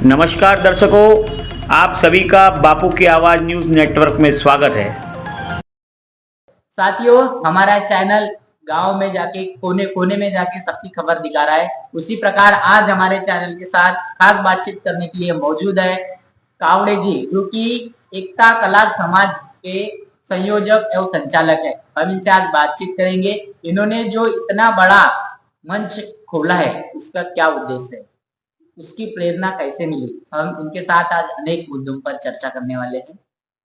नमस्कार दर्शकों, आप सभी का बापू की आवाज़ न्यूज़ नेटवर्क में स्वागत है। साथियों, हमारा चैनल गांव में जाके कोने कोने में जाके सबकी खबर दिखा रहा है। उसी प्रकार आज हमारे चैनल के साथ खास बातचीत करने के लिए मौजूद है कावड़े जी, जो कि एकता कला समाज के संयोजक एवं संचालक है। हम इनसे आज बातचीत करेंगे। इन्होंने जो इतना बड़ा मंच खोला है, उसका क्या उद्देश्य है, उसकी प्रेरणा कैसे मिली, हम इनके साथ आज अनेक मुद्दों पर चर्चा करने वाले हैं।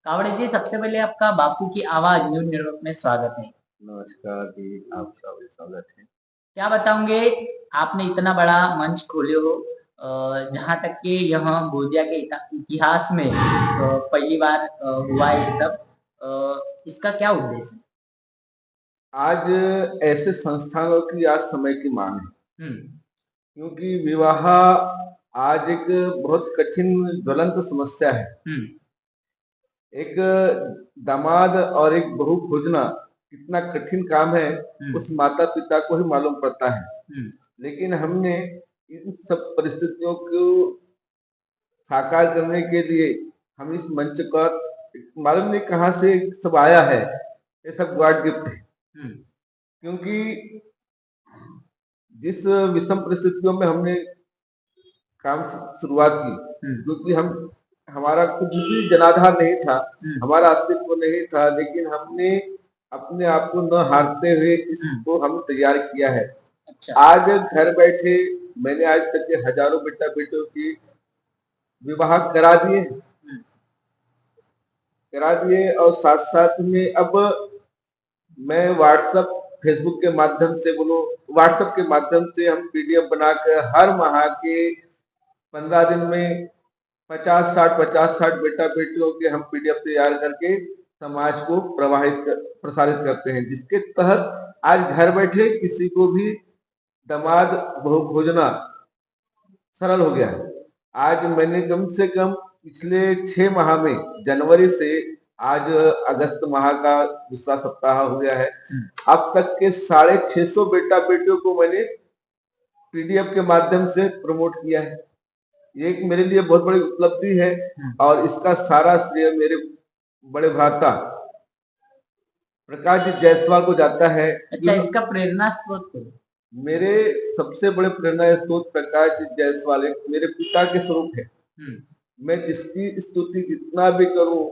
कावड़े जी, सबसे पहले आपका बापू की आवाज न्यूज नेटवर्क में स्वागत है। नमस्कार जी, आपका भी स्वागत है। क्या बताओगे, आपने इतना बड़ा मंच खोले हो, जहाँ तक कि यहाँ गोंदिया के इतिहास में पहली बार हुआ है ये सब, इसका क्या उद्देश्य है? आज ऐसे संस्थानों की आज समय की मांग है, हम्म। क्योंकि विवाह आज एक बहुत कठिन ज्वलंत समस्या है। एक दामाद और एक बहू खोजना कितना कठिन काम है, उस माता पिता को ही मालूम पड़ता है। लेकिन हमने इन सब परिस्थितियों को साकार करने के लिए हम इस मंच का मालूम नहीं कहाँ से सब आया है, ये सब गॉड गिफ्ट है। क्योंकि जिस विषम परिस्थितियों में हमने काम शुरुआत की, क्योंकि हम हमारा कुछ भी जनाधार नहीं था, हमारा अस्तित्व नहीं था, लेकिन हमने अपने आप को न हारते हुए इसको हम तैयार किया है। अच्छा। आज घर बैठे मैंने आज तक के हजारों बेटा बेटों की विवाह करा दिए और साथ साथ में अब मैं व्हाट्सएप फेसबुक के माध्यम से व्हाट्सएप के माध्यम से हम पीडीएफ बनाकर हर माह के 15 दिन में 50-60 बेटा बेटियों के हम पीडीएफ तैयार करके समाज को प्रसारित करते हैं, जिसके तहत आज घर बैठे किसी को भी दामाद बहू खोजना सरल हो गया है। आज मैंने कम से कम पिछले 6 माह में जनवरी से आज अगस्त माह का दूसरा सप्ताह हो गया है, अब तक के 650 बेटा बेटियों को मैंने पीडीएफ के माध्यम से प्रमोट किया है। ये एक मेरे लिए बहुत बड़ी उपलब्धि है और इसका सारा श्रेय मेरे बड़े भ्राता प्रकाश जी जायसवाल को जाता है। अच्छा, इसका प्रेरणा स्रोत तो मेरे सबसे बड़े प्रेरणा स्रोत प्रकाश जी जायसवाल मेरे पिता के स्वरूप है। मैं जिसकी स्तुति जितना भी करूं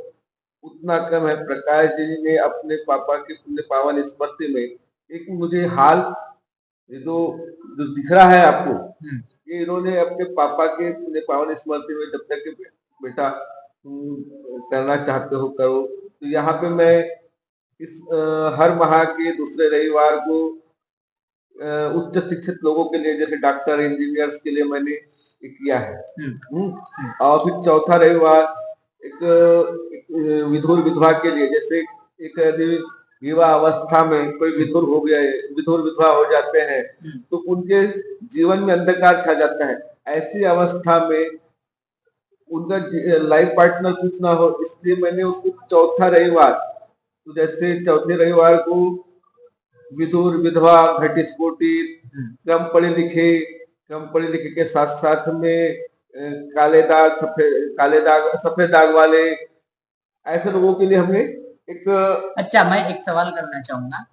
उतना कम है। प्रकाश जी ने अपने पापा के पुण्य पावन स्मृति में एक मुझे हाल जो दिख रहा है आपको, ये इन्होंने अपने पापा के पुण्य पावन स्मृति में जब तक बेटा करना चाहते हो करो, तो यहाँ पे मैं इस हर माह के दूसरे रविवार को उच्च शिक्षित लोगों के लिए जैसे डॉक्टर इंजीनियर्स के लिए मैंने किया है। और फिर चौथा रविवार एक विधुर विधवा के लिए, जैसे एक यदि विवाह अवस्था में कोई विधुर हो गया है, विधुर विधवा हो जाते हैं तो उनके जीवन में अंधकार छा जाता है। ऐसी अवस्था में उनका लाइफ पार्टनर कुछ ना हो, इसलिए मैंने उसको चौथा रविवार, तो जैसे चौथे रविवार को विधुर विधवा घटस्फोटित कम पढ़े लिखे के साथ साथ में काले दाग सफेद दाग वाले ऐसे लोगों के लिए हमने एक। अच्छा, मैं एक सवाल करना चाहूंगा।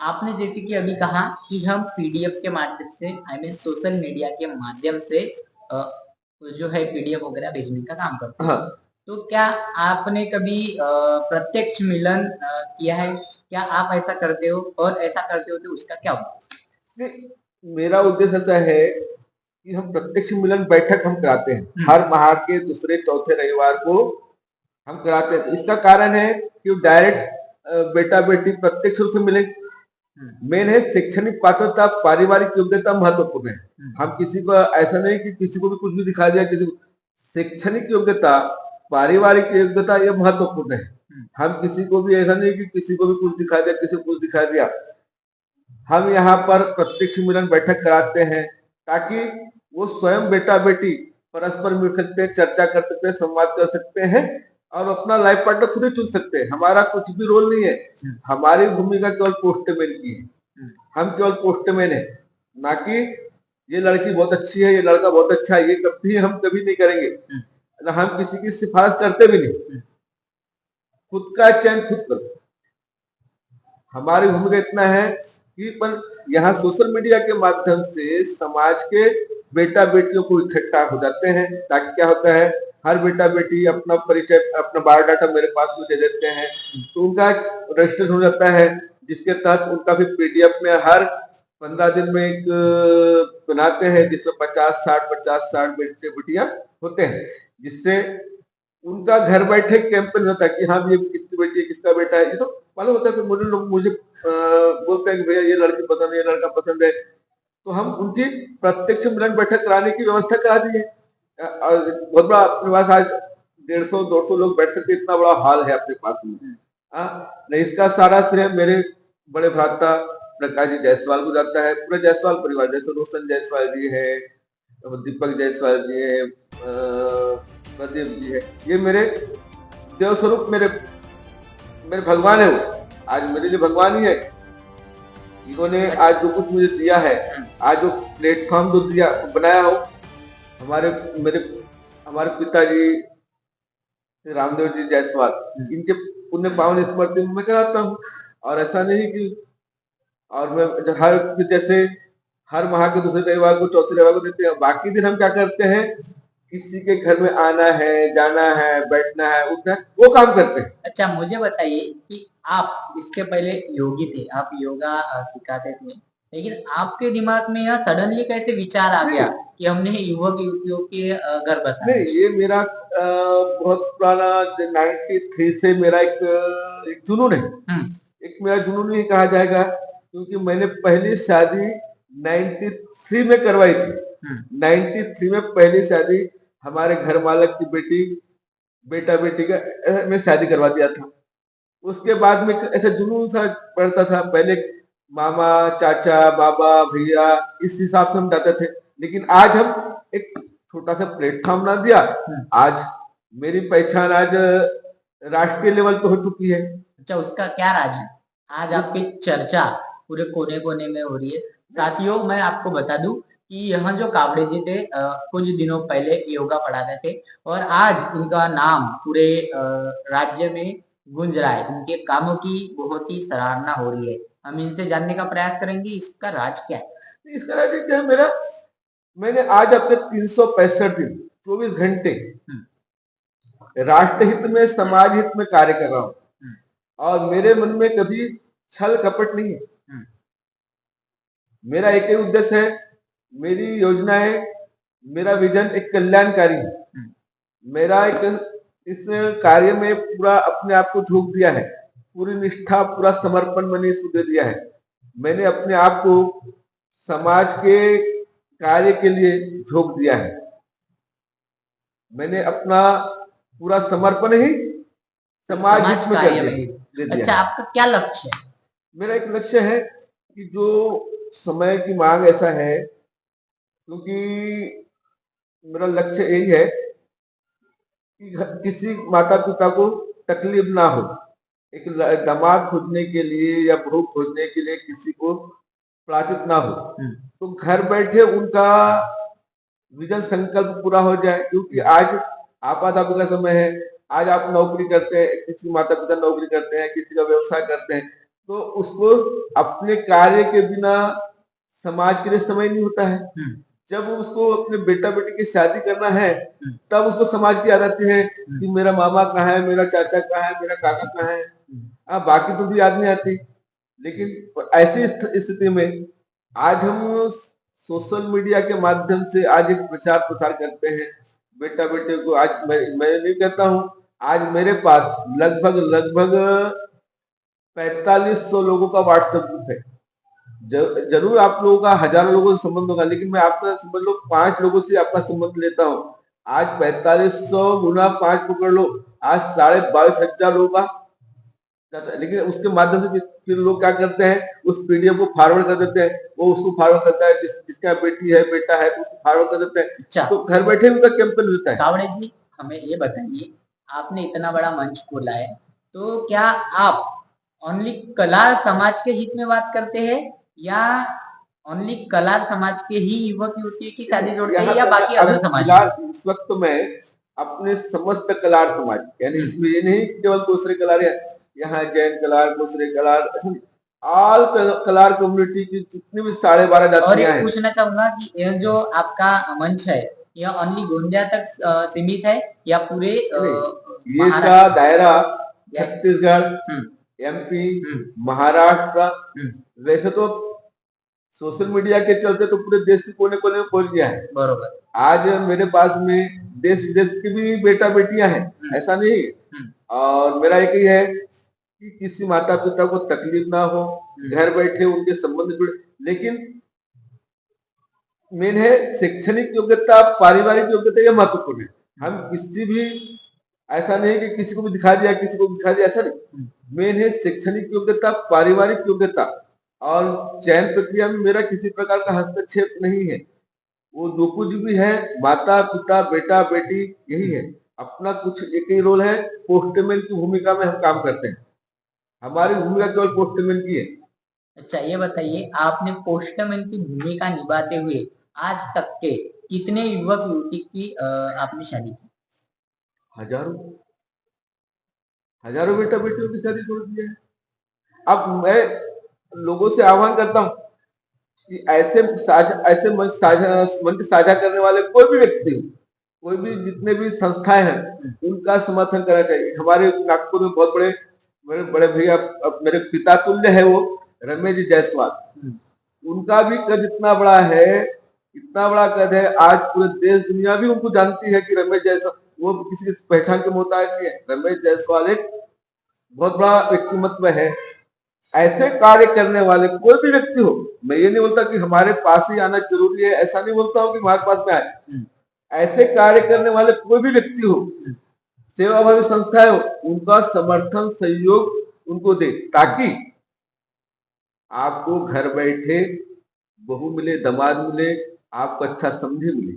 आपने जैसे कि अभी कहा कि हम पीडीएफ के माध्यम से, आई मीन सोशल मीडिया के माध्यम से जो है पीडीएफ वगैरह भेजने का काम करते हैं। तो क्या आपने कभी प्रत्यक्ष मिलन किया है? क्या आप ऐसा करते हो, और ऐसा करते हो तो उसका क्या उद्देश्य? मेरा उद्देश्य ऐसा है कि हम प्रत्यक्ष मिलन बैठक हम कराते हैं, हर माह के दूसरे चौथे रविवार को हम कराते हैं। इसका कारण है कि डायरेक्ट बेटा बेटी प्रत्यक्ष रूप से मिले। मेन है शैक्षणिक पात्रता, पारिवारिक योग्यता महत्वपूर्ण है। हम किसी को ऐसा नहीं कि किसी को भी कुछ भी दिखा दिया, किसी को शैक्षणिक योग्यता, पारिवारिक योग्यता ये महत्वपूर्ण है। हम किसी को भी ऐसा नहीं कि किसी को भी कुछ दिखा दिया, किसी को कुछ दिखा दिया। हम यहाँ पर प्रत्यक्ष मिलन बैठक कराते हैं ताकि वो स्वयं बेटा बेटी परस्पर मिल सकते हैं, चर्चा कर सकते हैं, संवाद कर सकते हैं और अपना लाइफ पार्टनर खुद ही चुन सकते हैं। हमारा कुछ भी रोल नहीं है, हमारी भूमिका केवल पोस्टमैन की है। हम केवल पोस्टमैन है, ना कि ये लड़की बहुत अच्छी है, ये लड़का बहुत अच्छा है, ये कभी हम कभी नहीं करेंगे, ना हम किसी की सिफारिश करते भी नहीं। खुद का चयन खुद करो। हमारी भूमिका इतना है कि पर यहाँ सोशल मीडिया के माध्यम से समाज के बेटा बेटियों को इकट्ठा हो जाते हैं, ताकि क्या होता है, हर बेटा बेटी अपना परिचय, अपना बायोडाटा मेरे पास में दे देते हैं, तो उनका रजिस्ट्रेशन हो जाता है, जिसके तहत उनका भी पीडीएफ में हर 15 दिन में एक बनाते हैं, जिसमें 50-60 बेटे बेटियां होते हैं, जिससे उनका घर बैठे कैंपेन होता है कि हाँ ये किसकी बेटी है, किसका बेटा है। ये तो मालूम होता है कि मुझे लोग मुझे बोलते हैं कि भैया ये लड़की पसंद है, ये लड़का पसंद है, तो हम उनकी प्रत्यक्ष मिलन बैठक कराने की व्यवस्था करा दी है। बहुत बड़ा अपने पास आज 150-200 लोग बैठ सकते, इतना बड़ा हॉल है अपने पास में। नहीं, इसका सारा श्रेय मेरे बड़े भ्राता प्रकाश जी जायसवाल को जाता है, पूरे जायसवाल परिवार, जैसे रोशन जायसवाल जी है, दीपक जायसवाल जी है, प्रदीप जी है, ये मेरे देव स्वरूप, मेरे मेरे भगवान है। वो आज मेरे लिए भगवान ही है। इन्होंने आज जो कुछ मुझे दिया है, आज जो प्लेटफॉर्म जो दिया बनाया हो, हमारे पिताजी रामदेव जी जायसवाल, इनके पुण्य पावन स्मृति में मैं कराता हूँ। और ऐसा नहीं कि, और मैं जैसे हर माह के दूसरे रविवार को, चौथे रविवार को देते हैं, बाकी दिन हम क्या करते हैं, किसी के घर में आना है, जाना है, बैठना है, उठना है, वो काम करते हैं। अच्छा, मुझे बताइए कि आप इसके पहले योगी थे, आप योगा सिखाते थे, लेकिन आपके दिमाग में यह सडनली कैसे विचार आ गया कि हमने युवक युवतियों के घर बसाए? नहीं, ये मेरा बहुत पुराना 93 से मेरा एक जुनून है। एक मेरा जुनून ही कहा जाएगा, क्योंकि मैंने पहली शादी 93 में करवाई थी। 93 में पहली शादी हमारे घर मालक की बेटा बेटी का मैं शादी करवा दिया था। उसके बाद में ऐसे जुनून सा पड़ता था, पहले मामा, चाचा, बाबा, भैया, इस हिसाब से हम जाते थे। लेकिन आज हम एक छोटा सा प्लेटफॉर्म बना दिया। आज मेरी पहचान आज राष्ट्रीय लेवल पे हो चुकी है। अच्छा, उसका क्या राज है? आज आपकी चर्चा पूरे कोने कोने में हो रही है। साथियों, मैं आपको बता दूं कि यहाँ जो कावड़े जी थे, कुछ दिनों पहले योगा पढ़ाते थे, और आज इनका नाम पूरे राज्य में गूंज रहा है। इनके कामों की बहुत ही सराहना हो रही है। हम इनसे जानने का प्रयास करेंगे इसका राज क्या है। इसका राज क्या है मेरा, मैंने आज अपने 365 दिन 24 घंटे राष्ट्रहित में, समाज हित में कार्य कर रहा हूँ, और मेरे मन में कभी छल कपट नहीं है। मेरा एक ही उद्देश्य है, मेरी योजना है, मेरा विजन एक कल्याणकारी है। मेरा एक इस कार्य में पूरा अपने आप को झोंक दिया है, पूरी निष्ठा, पूरा समर्पण मैंने इसको दे दिया है। मैंने अपने आप को समाज के कार्य के लिए झोंक दिया है। मैंने अपना पूरा समर्पण ही समाज हित में कर दिया। अच्छा, आपका क्या लक्ष्य है? मेरा एक लक्ष्य है कि जो समय की मांग ऐसा है, क्योंकि मेरा लक्ष्य यही है कि किसी माता पिता को तकलीफ ना हो। एक दामाद खोजने के लिए या बहू खोजने के लिए किसी को प्राचित ना हो, तो घर बैठे उनका विजन संकल्प पूरा हो जाए। क्योंकि आज आपातकाल का समय है, आज आप नौकरी करते हैं, किसी माता पिता नौकरी करते हैं, किसी का व्यवसाय करते हैं, तो उसको अपने कार्य के बिना समाज के लिए समय नहीं होता है। जब उसको अपने बेटा बेटी की शादी करना है, तब उसको समाज की याद आती है कि मेरा मामा कहाँ है, मेरा चाचा कहाँ है, मेरा काका कहाँ है। बाकी तो भी याद नहीं आती। लेकिन ऐसी स्थिति में आज हम सोशल मीडिया के माध्यम से आज एक प्रचार प्रसार करते हैं बेटा बेटे को। आज मैं नहीं कहता हूँ, आज मेरे पास लगभग 4500 लोगों का व्हाट्सएप ग्रुप है। जरूर आप लोगों का हजारों लोगों से संबंध होगा, लेकिन मैं आपका समझ लो 5 लोगों से आपका संबंध लेता हूँ। आज 4500 गुना 5 पकड़ लो, आज 22,500 लोगों का। लेकिन उसके माध्यम से फिर लोग क्या करते हैं, उस पीडीएफ को फॉरवर्ड कर देते हैं, वो उसको फॉरवर्ड करता है, जिसका बेटी है बेटा है तो उसको फॉरवर्ड कर देते हैं। अच्छा, तो घर बैठे उनका कैंपेन होता है। कावड़े जी, हमें ये बताइए, आपने इतना बड़ा मंच खोला है, तो क्या आप ओनली कला समाज के हित में बात करते हैं, या ओनली कलार समाज के ही युवक युवती की शादी जोड़ते हैं यहाँ या पे बाकी अभी अदर समाज के? फिलहाल इस वक्त मैं अपने समस्त कलार समाज, यानी इसमें ये नहीं कि केवल दूसरे कलार है, यहाँ जैन कलार, दूसरे कलार, ऐसे नहीं, ऑल कलार कम्युनिटी की जितनी भी 12.5 और जातियां एक हैं। पूछना चाहूंगा कि यह जो आपका मंच है यह ओनली गोंदिया तक सीमित है या पूरे नहीं, ये इसका महाराष्ट्र? दायरा या- छत्तीसगढ़, हम्म, एमपी, हम्म, महाराष्ट्र, हम्म, वैसे तो सोशल मीडिया के चलते तो पूरे देश के कोने कोने में पहुंच गया है। बरोबर। आज मेरे पास में देश विदेश की भी बेटा बेटियां हैं, ऐसा नहीं। और मेरा एक ही है कि किसी माता पिता को तकलीफ ना हो, घर बैठे उनके संबंध जुड़े। लेकिन मेन है शैक्षणिक योग्यता, पारिवारिक योग्यता, ये महत्वपूर्ण है। हम किसी भी, ऐसा नहीं कि किसी को भी दिखा दिया, किसी को भी दिखा दिया, ऐसा नहीं। मेन है शैक्षणिक योग्यता, पारिवारिक योग्यता। और चयन प्रक्रिया में मेरा किसी प्रकार का हस्तक्षेप नहीं है। वो जो कुछ भी है, माता पिता बेटा बेटी यही है। अपना कुछ एक ही रोल है, पोस्टमैन की भूमिका में हम काम करते हैं। हमारी भूमिका केवल पोस्टमैन की है। अच्छा, ये बताइए आपने पोस्टमैन की भूमिका निभाते हुए आज तक के कितने युवक युवती की आपने शादी की? हजारों हजारों बेटा बेटियों की शादी छोड़ दी है। अब मैं लोगों से आह्वान करता हूँ कि ऐसे मंच साझा करने वाले कोई भी व्यक्ति हो, कोई भी जितने भी संस्थाएं हैं, उनका समर्थन करना चाहिए। हमारे नागपुर में बहुत बड़े बड़े बड़े भैया, अब मेरे पिता तुल्य है वो, रमेश जी जायसवाल। उनका भी कद इतना बड़ा है, इतना बड़ा कद है, आज पूरे देश दुनिया भी उनको जानती है कि रमेश जायसवाल, वो किसी की पहचान के मोहताज नहीं है। रमेश जायसवाल एक बहुत बड़ा व्यक्तिमत्व है। ऐसे कार्य करने वाले कोई भी व्यक्ति हो, मैं ये नहीं बोलता कि हमारे पास ही आना जरूरी है, ऐसा नहीं बोलता हूँ कि हमारे पास में आए। ऐसे कार्य करने वाले कोई भी व्यक्ति हो, सेवाभावी संस्थाएं हो, उनका समर्थन सहयोग उनको दे, ताकि आपको घर बैठे बहू मिले, दामाद मिले, आपको अच्छा समझी मिले।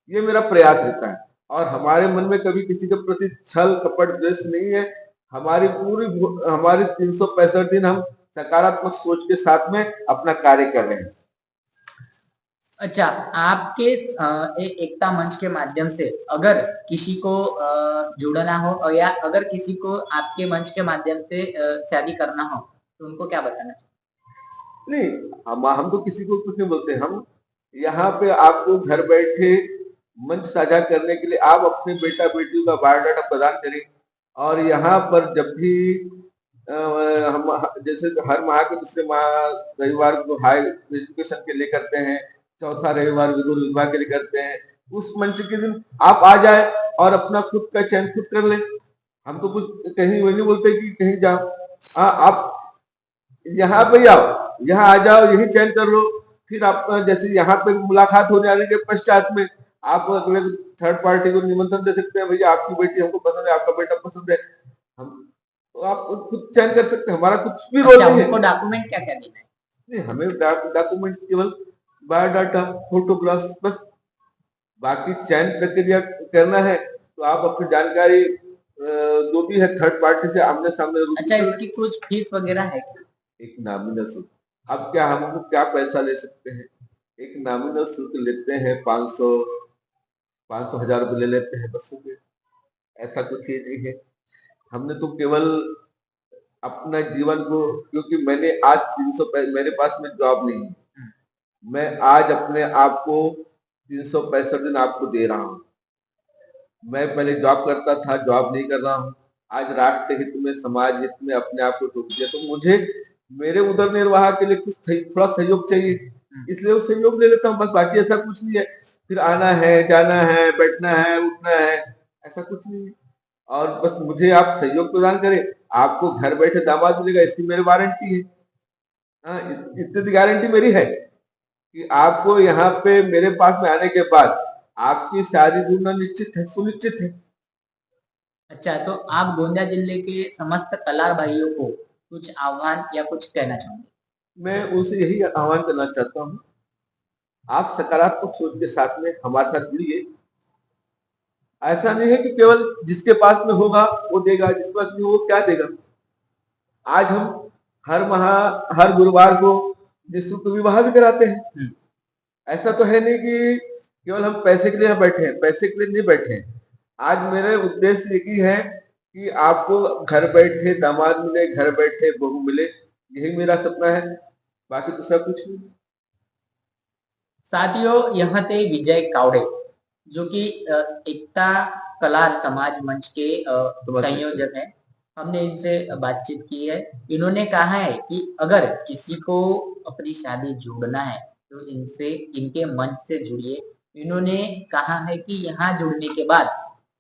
ये मेरा प्रयास रहता है। और हमारे मन में कभी किसी के प्रति छल कपट द्वेष नहीं है। हमारी 365 दिन हम सकारात्मक सोच के साथ में अपना कार्य कर रहे हैं। अच्छा, आपके एकता मंच के माध्यम से अगर किसी को जुड़ना हो और या अगर किसी को आपके मंच के माध्यम से शादी करना हो तो उनको क्या बताना चाहिए? नहीं, हम तो किसी को कुछ नहीं बोलते। हम यहाँ पे आपको घर बैठे मंच साझा करने के लिए आप अपने बेटा बेटियों का बायोडाटा प्रदान करें। और यहाँ पर जब भी हम जैसे हर माह के दूसरे माह रविवार को हाई एजुकेशन के लिए करते हैं, चौथा रविवार विधुर विभाग के लिए करते हैं, उस मंच के दिन आप आ जाए और अपना खुद का चयन खुद कर लें। हम तो कुछ कहीं वो नहीं बोलते कि कहीं जाओ। आप यहाँ पे आओ, यहाँ आ जाओ, यही चयन कर लो। फिर आप जैसे यहाँ पे मुलाकात होने आने के पश्चात में आप अगले थर्ड पार्टी को निमंत्रण दे सकते हैं, भैया आपकी बेटी हमको पसंद है, आपका बेटा पसंद है। हम तो आप खुद चयन कर सकते हैं, हमारा कुछ भी रोल नहीं है। डॉक्यूमेंट क्या क्या देना है? नहीं, हमें डॉक्यूमेंट्स केवल बायोडाटा, फोटोग्राफ्स, बस। बाकी चयन प्रक्रिया करना है तो आप अपनी जानकारी जो भी है थर्ड पार्टी से आमने सामने। अच्छा, इसकी कुछ फीस वगैरह है? एक नामिनल शुल्क। अब क्या हमको क्या पैसा ले सकते हैं? एक नामिनल शुल्क लेते हैं, 500 1000 रुपये ले लेते हैं, बस हो गया। ऐसा कुछ ही नहीं है। हमने तो केवल अपना जीवन को, क्योंकि मैंने आज 365, मेरे पास में जॉब नहीं है, मैं आज अपने आप को 365 दिन आपको दे रहा हूँ। मैं पहले जॉब करता था, जॉब नहीं कर रहा हूँ। आज राष्ट्र हित में, समाज हित में अपने आप को झोंक दिया, तो मुझे मेरे उदर निर्वाह के लिए कुछ थोड़ा सहयोग चाहिए, इसलिए वो सहयोग ले लेता हूँ, बस। बाकी ऐसा कुछ नहीं है। फिर आना है, जाना है, बैठना है, उठना है, ऐसा कुछ नहीं है। और बस मुझे आप सहयोग प्रदान करें, आपको घर बैठे दामाद मिलेगा, इसकी मेरी वारंटी है। हाँ, इतनी गारंटी मेरी है कि आपको यहाँ पे मेरे पास में आने के बाद आपकी शादी होना निश्चित है, सुनिश्चित है। अच्छा, तो आप गोंदिया जिले के समस्त कलार भाइयों को कुछ आह्वान या कुछ कहना चाहोगे? मैं उनसे यही आह्वान करना चाहता हूँ, आप सकारात्मक सोच के साथ में हमारे साथ जुड़िए। ऐसा नहीं है कि केवल जिसके पास में होगा वो देगा, जिसके पास नहीं वो क्या देगा। आज हम हर गुरुवार को निःशुल्क विवाह भी कराते हैं। ऐसा तो है नहीं कि केवल हम पैसे के लिए यहाँ बैठे हैं, पैसे के लिए नहीं बैठे हैं। आज मेरे उद्देश्य एक ही है कि आपको घर बैठे दामाद मिले, घर बैठे बहू मिले, यही मेरा सपना है, बाकी दूसरा कुछ नहीं। साथियों, यहाँ थे विजय कावड़े जो कि एकता कला समाज मंच के संयोजक हैं। हमने इनसे बातचीत की है। इन्होंने कहा है कि अगर किसी को अपनी शादी जोड़ना है तो इनसे इनके मंच से जुड़िए। इन्होंने कहा है कि यहाँ जुड़ने के बाद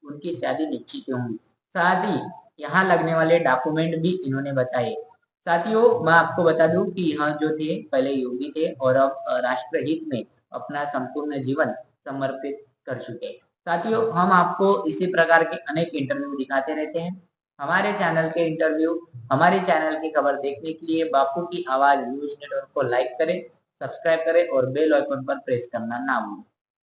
उनकी शादी निश्चित होंगी। साथ ही यहाँ लगने वाले डॉक्यूमेंट भी इन्होंने बताए। साथियों, मैं आपको बता दूं कि यहाँ जो थे पहले योगी थे और अब राष्ट्रहित में अपना संपूर्ण जीवन समर्पित कर चुके। साथियों, हम आपको इसी प्रकार के अनेक इंटरव्यू दिखाते रहते हैं। हमारे चैनल के इंटरव्यू, हमारे चैनल की खबर देखने के लिए बापू की आवाज न्यूज नेटवर्क को लाइक करें, सब्सक्राइब करें और बेल आइकन पर प्रेस करना ना भूलें।